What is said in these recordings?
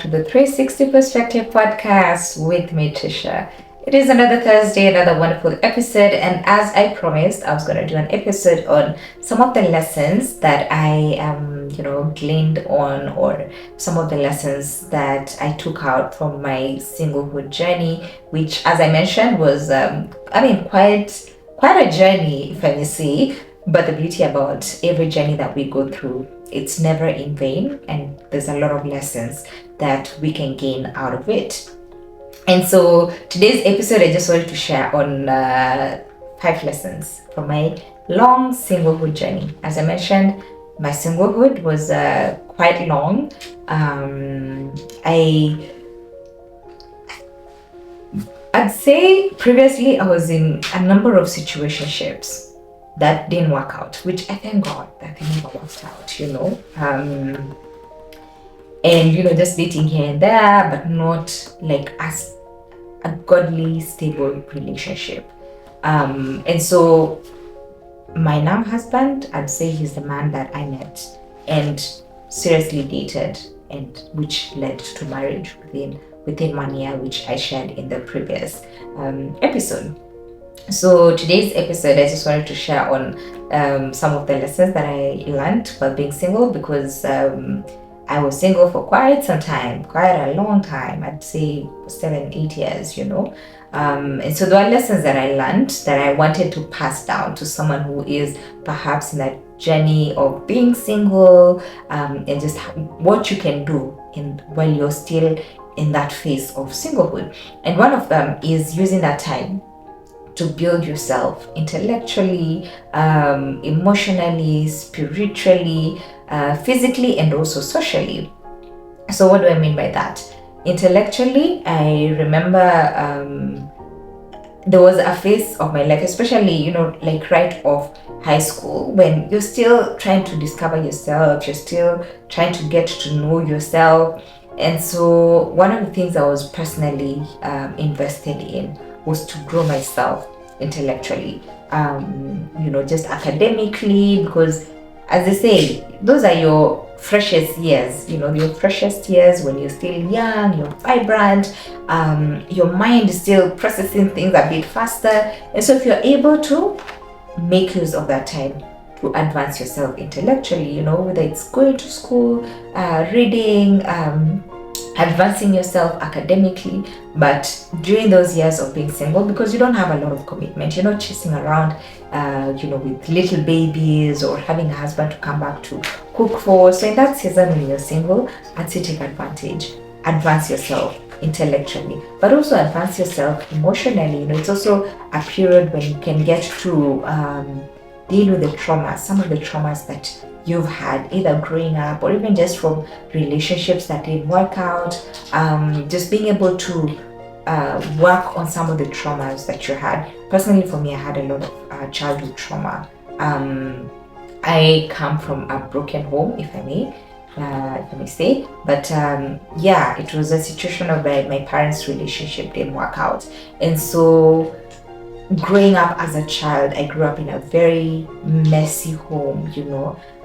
to the 360 Perspective podcast with me, Tisha. It is another Thursday, another wonderful episode, and as I promised, I was going to do an episode on some of the lessons that I gleaned on, or some of the lessons that I took out from my singlehood journey, which, as I mentioned, was quite a journey, if I may say. But the beauty about every journey that we go through, it's never in vain, and there's a lot of lessons that we can gain out of it. And so today's episode, I just wanted to share on 5 lessons from my long singlehood journey. As I mentioned, my singlehood was quite long. I'd say previously I was in a number of situationships that didn't work out, which I thank God that they never worked out, and just dating here and there, but not like as a godly, stable relationship. And so my now husband, I'd say he's the man that I met and seriously dated, and which led to marriage within 1 year, which I shared in the previous episode. So today's episode, I just wanted to share on some of the lessons that I learned while being single, because I was single for quite some time, quite a long time. I'd say 7-8 years, and so there are lessons that I learned that I wanted to pass down to someone who is perhaps in that journey of being single, and just what you can do while you're still in that phase of singlehood. And one of them is using that time to build yourself intellectually, emotionally, spiritually, physically, and also socially. So what do I mean by that? Intellectually, I remember there was a phase of my life, especially, like right off high school, when you're still trying to discover yourself, you're still trying to get to know yourself. And so one of the things I was personally invested in was to grow myself intellectually, just academically, because as they say, those are your freshest years, your freshest years when you're still young, you're vibrant, your mind is still processing things a bit faster. And so if you're able to make use of that time to advance yourself intellectually, whether it's going to school, reading, advancing yourself academically, but during those years of being single, because you don't have a lot of commitment, you're not chasing around with little babies or having a husband to come back to cook for. So in that season when you're single, I'd say take advantage, advance yourself intellectually, but also advance yourself emotionally. It's also a period when you can get to deal with the traumas, some of the traumas that you've had either growing up or even just from relationships that didn't work out, just being able to work on some of the traumas that you had. Personally, for me, I had a lot of childhood trauma. I come from a broken home, if I may say, but it was a situation where my parents' relationship didn't work out. And so growing up as a child, I grew up in a very messy home,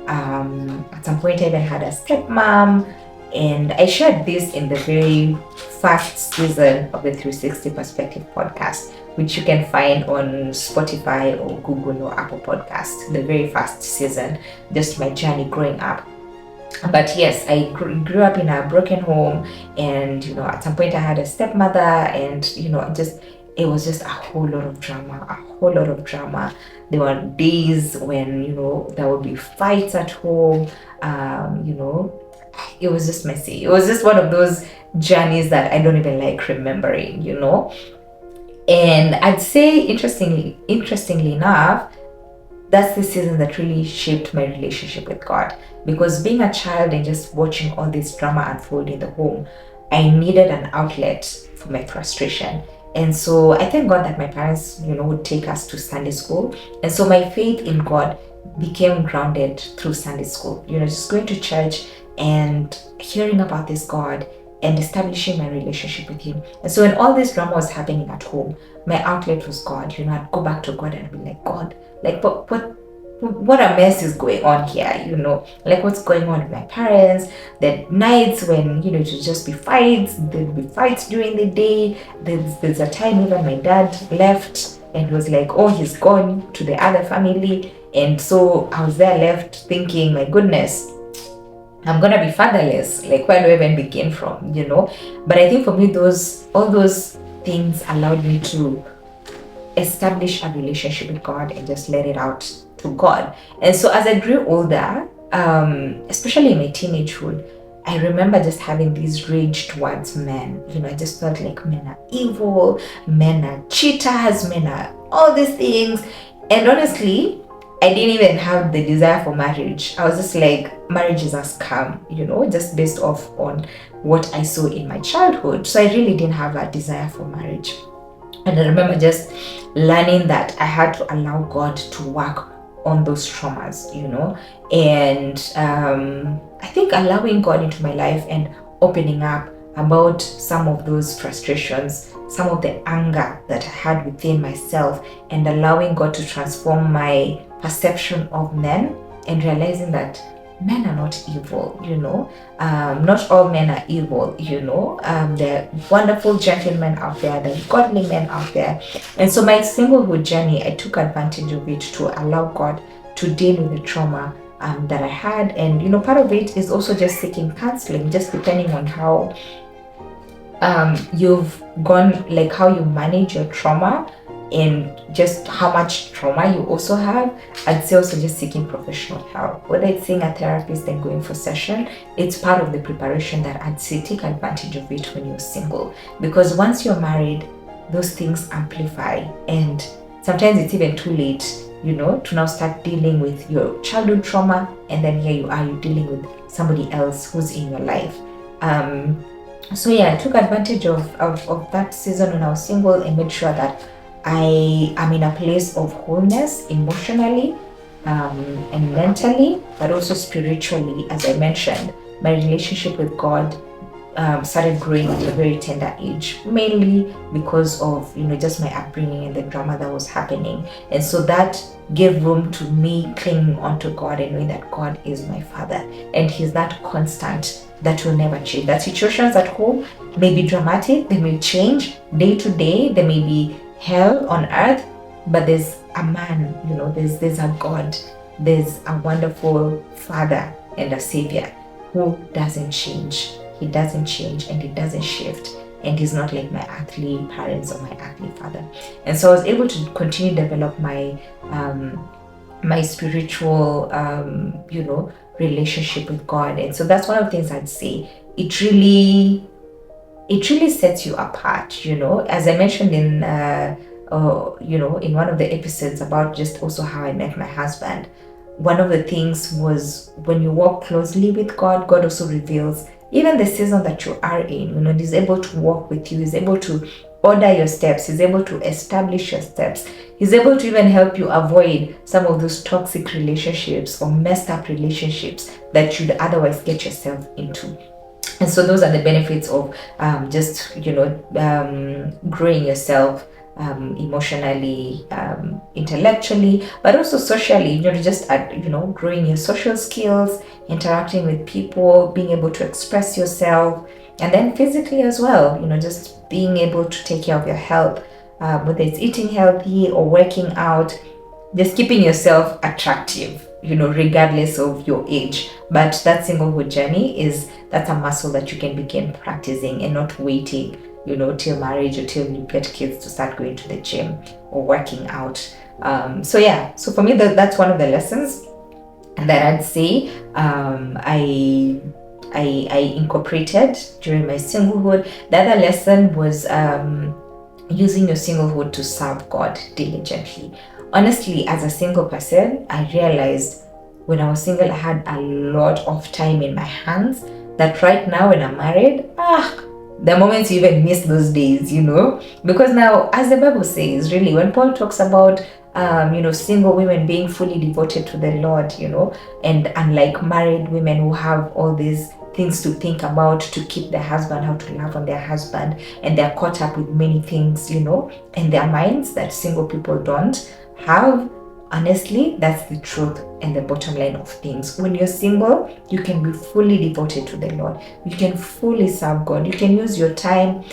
at some point I even had a stepmom, and I shared this in the very first season of the 360 Perspective podcast, which you can find on Spotify or Google or Apple Podcast, the very first season, just my journey growing up. But yes, I grew up in a broken home, and at some point I had a stepmother, and it was just a whole lot of drama. There were days when there would be fights at home. It was just messy. It was just one of those journeys that I don't even like remembering, And I'd say interestingly enough, that's the season that really shaped my relationship with God, because being a child and just watching all this drama unfold in the home, I needed an outlet for my frustration. And so I thank God that my parents, would take us to Sunday school. And so my faith in God became grounded through Sunday school, just going to church and hearing about this God and establishing my relationship with Him. And so when all this drama was happening at home, my outlet was God. I'd go back to God and be like, God, like, what a mess is going on here, like what's going on with my parents. The nights when, it would just be fights, there'd be fights during the day. There's a time even my dad left and was like, oh, he's gone to the other family. And so I was there left thinking, my goodness, I'm gonna be fatherless. Like, where do I even begin from, But I think for me, all those things allowed me to establish a relationship with God and just let it out to God. And so as I grew older, especially in my teenagehood, I remember just having this rage towards men. I just felt like men are evil, men are cheaters, men are all these things. And honestly, I didn't even have the desire for marriage. I was just like, marriage is a scam, just based off on what I saw in my childhood. So I really didn't have a desire for marriage. And I remember just learning that I had to allow God to work on those traumas, and I think allowing God into my life and opening up about some of those frustrations, some of the anger that I had within myself, and allowing God to transform my perception of men and realizing that men are not evil, not all men are evil, there are wonderful gentlemen out there, there are godly men out there. And so my singlehood journey, I took advantage of it to allow God to deal with the trauma that I had. And part of it is also just seeking counseling, just depending on how you've gone, like how you manage your trauma and just how much trauma you also have. I'd say also just seeking professional help, whether it's seeing a therapist and going for session. It's part of the preparation that I'd say take advantage of it when you're single, because once you're married, those things amplify, and sometimes it's even too late, to now start dealing with your childhood trauma, and then here you are, you're dealing with somebody else who's in your life. So yeah, I took advantage of that season when I was single and made sure that I am in a place of wholeness emotionally and mentally, but also spiritually. As I mentioned, my relationship with God started growing at a very tender age, mainly because of just my upbringing and the drama that was happening. And so that gave room to me clinging onto God and knowing that God is my Father, and He's that constant that will never change. That situations at home may be dramatic, they may change day to day, they may be hell on earth, but there's a man, there's a God, there's a wonderful Father and a Savior who doesn't change. He doesn't change and He doesn't shift, and He's not like my earthly parents or my earthly father. And so I was able to continue to develop my my spiritual relationship with God. And so that's one of the things I'd say. It really sets you apart, as I mentioned in in one of the episodes about just also how I met my husband. One of the things was when you walk closely with God, God also reveals even the season that you are in. He's able to walk with you, He's able to order your steps, He's able to establish your steps, He's able to even help you avoid some of those toxic relationships or messed up relationships that you'd otherwise get yourself into. And so those are the benefits of just growing yourself emotionally, intellectually, but also socially. Just growing your social skills, interacting with people, being able to express yourself, and then physically as well. Just being able to take care of your health, whether it's eating healthy or working out, just keeping yourself attractive, regardless of your age. But that singlehood journey that's a muscle that you can begin practicing and not waiting, till marriage or till you get kids to start going to the gym or working out. So for me, that's one of the lessons that I'd say I incorporated during my singlehood. The other lesson was using your singlehood to serve God diligently. Honestly, as a single person, I realized when I was single, I had a lot of time in my hands that right now when I'm married, the moments you even miss those days, because now, as the Bible says, really, when Paul talks about single women being fully devoted to the Lord, and unlike married women who have all these things to think about to keep their husband, how to love on their husband, and they're caught up with many things, in their minds that single people don't have. Honestly, that's the truth and the bottom line of things. When you're single, you can be fully devoted to the Lord. You can fully serve God. You can use your time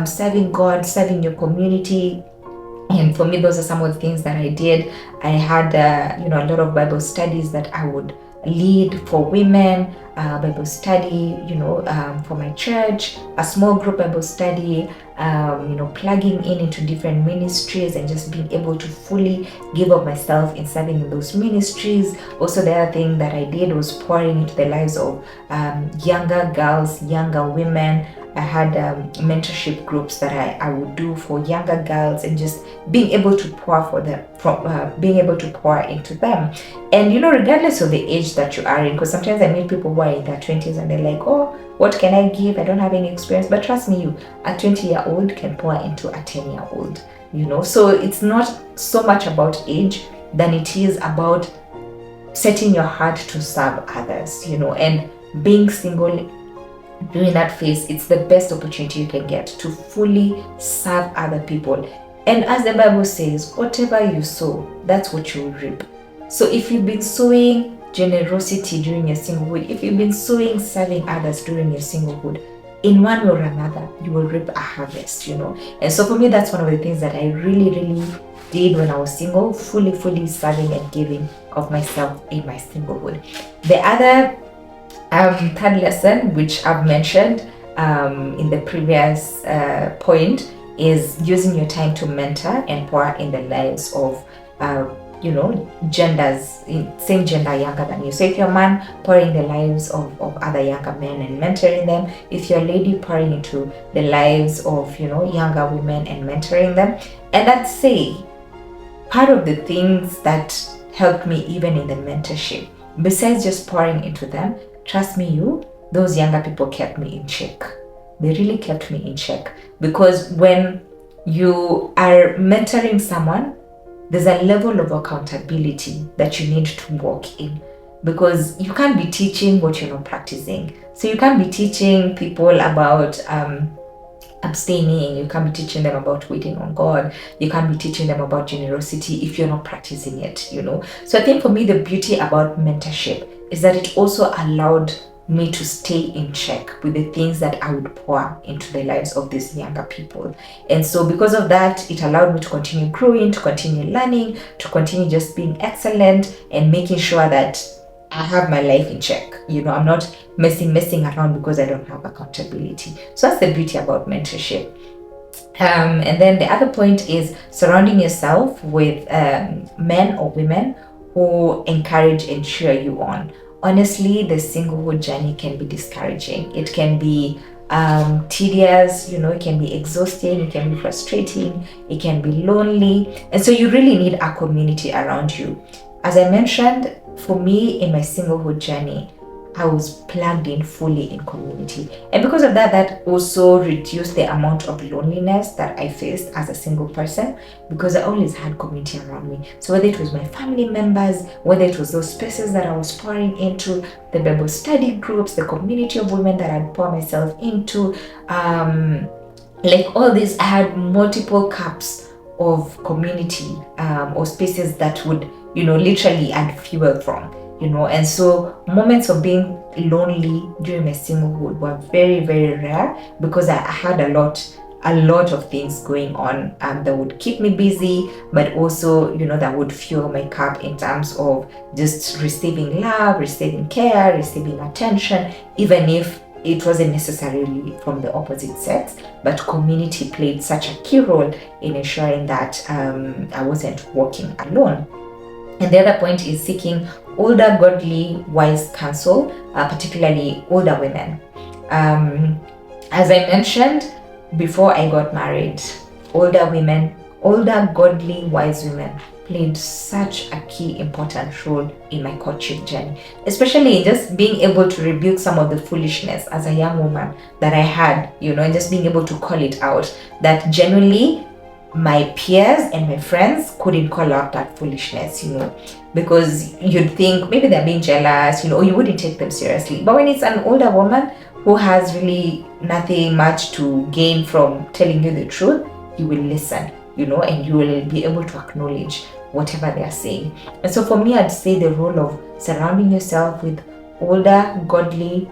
serving God, serving your community. And for me, those are some of the things that I did. I had, a lot of Bible studies that I would lead for women, Bible study, for my church, a small group Bible study, plugging into different ministries and just being able to fully give up myself in serving in those ministries. Also, the other thing that I did was pouring into the lives of younger girls, younger women. I had mentorship groups that I would do for younger girls, and just being able to pour for them, being able to pour into them. And regardless of the age that you are in, because sometimes I meet people who are in their 20s and they're like, oh, what can I give? I don't have any experience. But trust me, a 20-year-old can pour into a 10-year-old, So it's not so much about age than it is about setting your heart to serve others, and being single. During that phase, it's the best opportunity you can get to fully serve other people. And as the Bible says, whatever you sow, that's what you will reap. So if you've been sowing generosity during your singlehood, if you've been sowing serving others during your singlehood, in one way or another, you will reap a harvest, And so for me, that's one of the things that I really, really did when I was single, fully serving and giving of myself in my singlehood. The other third lesson, which I've mentioned in the previous point, is using your time to mentor and pour in the lives of genders, same gender younger than you. So if you're a man, pouring the lives of other younger men and mentoring them. If you're a lady, pouring into the lives of younger women and mentoring them. And I'd say part of the things that helped me even in the mentorship, besides just pouring into them, trust me, those younger people kept me in check. They really kept me in check, because when you are mentoring someone, there's a level of accountability that you need to walk in, because you can't be teaching what you're not practicing. So you can't be teaching people about abstaining, you can't be teaching them about waiting on God, you can't be teaching them about generosity if you're not practicing it, So I think for me, the beauty about mentorship is that it also allowed me to stay in check with the things that I would pour into the lives of these younger people. And so because of that, it allowed me to continue growing, to continue learning, to continue just being excellent and making sure that I have my life in check. I'm not messing around because I don't have accountability. So that's the beauty about mentorship. And then the other point is surrounding yourself with men or women who encourage and cheer you on. Honestly, the singlehood journey can be discouraging. It can be tedious, it can be exhausting, it can be frustrating, it can be lonely. And so you really need a community around you. As I mentioned, for me in my singlehood journey, I was plugged in fully in community. And because of that, that also reduced the amount of loneliness that I faced as a single person, because I always had community around me. So whether it was my family members, whether it was those spaces that I was pouring into, the Bible study groups, the community of women that I'd pour myself into, like all this, I had multiple cups of community or spaces that would, literally add fuel from. And so moments of being lonely during my singlehood were very, very rare, because I had a lot of things going on that would keep me busy, but also, that would fuel my cup in terms of just receiving love, receiving care, receiving attention, even if it wasn't necessarily from the opposite sex, but community played such a key role in ensuring that I wasn't walking alone. And the other point is seeking older, godly, wise counsel, particularly older women. As I mentioned, before I got married, older women, older, godly, wise women played such a key, important role in my courtship journey, especially in just being able to rebuke some of the foolishness as a young woman that I had, and just being able to call it out, that genuinely my peers and my friends couldn't call out that foolishness, because you'd think maybe they're being jealous, or you wouldn't take them seriously. But when it's an older woman who has really nothing much to gain from telling you the truth, you will listen, and you will be able to acknowledge whatever they are saying. And so for me, I'd say the role of surrounding yourself with older, godly,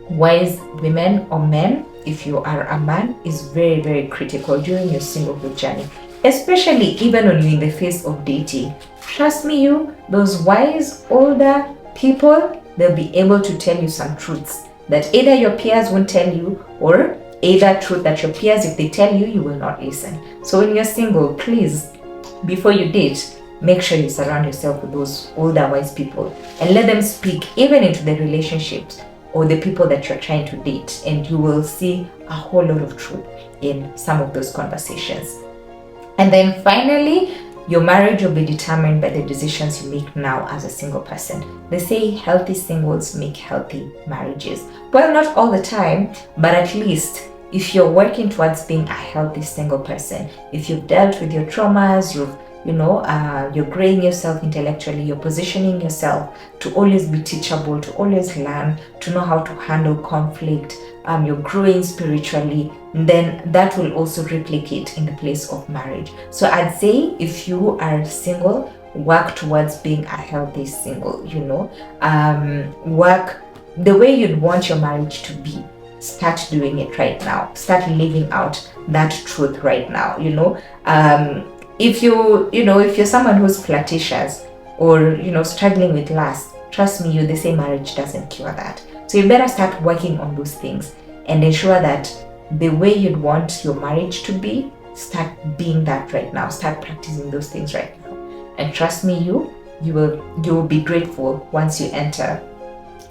wise women or men, if you are a man, is very, very critical during your singlehood journey, especially even when you're in the phase of dating. Trust me, those wise older people, they'll be able to tell you some truths that either your peers won't tell you, or either truth that your peers, if they tell you, you will not listen. So when you're single, please, before you date, make sure you surround yourself with those older wise people and let them speak even into the relationships or the people that you're trying to date, and you will see a whole lot of truth in some of those conversations. And then finally, your marriage will be determined by the decisions you make now as a single person. They say healthy singles make healthy marriages. Well, not all the time, but at least if you're working towards being a healthy single person, if you've dealt with your traumas, you're growing yourself intellectually, you're positioning yourself to always be teachable, to always learn, to know how to handle conflict, you're growing spiritually, then that will also replicate in the place of marriage. So I'd say if you are single, work towards being a healthy single, work the way you'd want your marriage to be. Start doing it right now. Start living out that truth right now. If you're someone who's flirtatious or struggling with lust, trust me, they say marriage doesn't cure that. So you better start working on those things and ensure that the way you'd want your marriage to be, start being that right now. Start practicing those things right now. And trust me, you will be grateful once you enter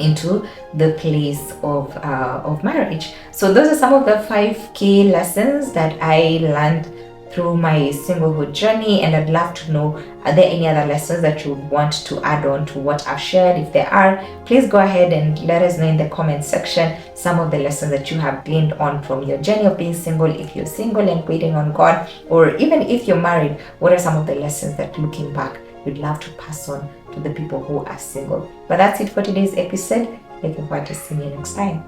into the place of marriage. So those are some of the 5 key lessons that I learned through my singlehood journey, and I'd love to know, are there any other lessons that you would want to add on to what I've shared? If there are, please go ahead and let us know in the comment section some of the lessons that you have gained on from your journey of being single. If you're single and waiting on God, or even if you're married, what are some of the lessons that, looking back, you'd love to pass on to the people who are single? But that's it for today's episode. Looking forward to seeing you next time.